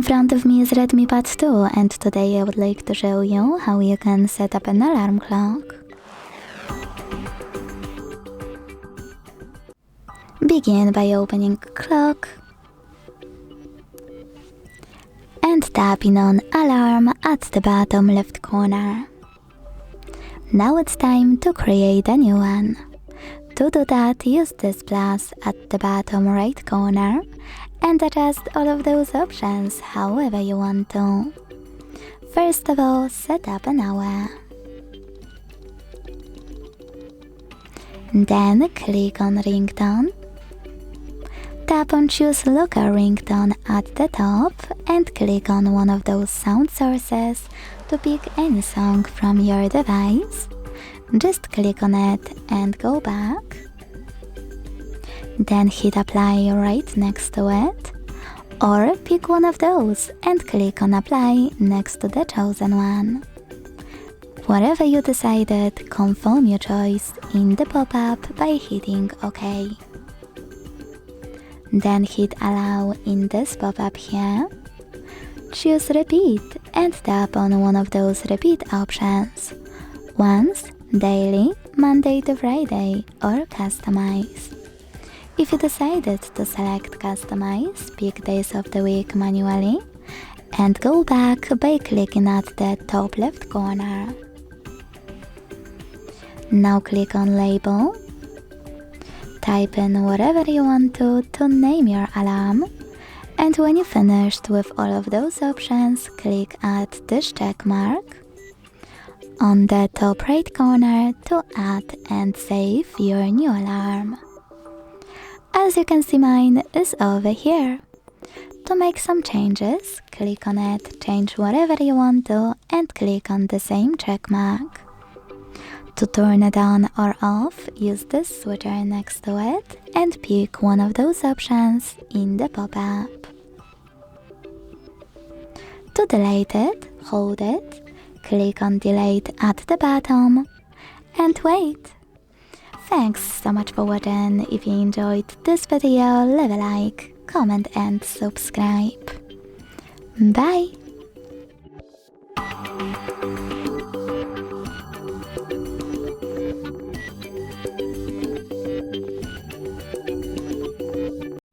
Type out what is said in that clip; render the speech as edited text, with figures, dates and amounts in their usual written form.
In front of me is REDMI Pad 2, and today I would like to show you how you can set up an alarm clock. Begin by opening Clock and tapping on Alarm at the bottom left corner. Now it's time to create a new one. To do that, use this plus at the bottom right corner and adjust all of those options however you want to. First of all, set up an hour. Then click on Ringtone. Tap on Choose Local Ringtone at the top and click on one of those sound sources to pick any song from your device. Just click on it and go back. Then hit Apply right next to it, or pick one of those and click on Apply next to the chosen one. Whatever you decided, confirm your choice in the pop-up by hitting OK. Then hit Allow in this pop-up here. Choose Repeat and tap on one of those repeat options. Once, Daily, Monday to Friday, or Customize. If you decided to select Customize, pick days of the week manually and go back by clicking at the top left corner. Now click on Label. Type in whatever you want to name your alarm, and when you're finished with all of those options, click at this check mark on the top right corner to add and save your new alarm. As you can see, mine is over here. To make some changes, click on it, change whatever you want to, and click on the same check mark. To turn it on or off, use this switcher next to it and pick one of those options in the pop-up. To delete it, hold it, click on Delete at the bottom, and wait. Thanks so much for watching. If you enjoyed this video, leave a like, comment and subscribe. Bye!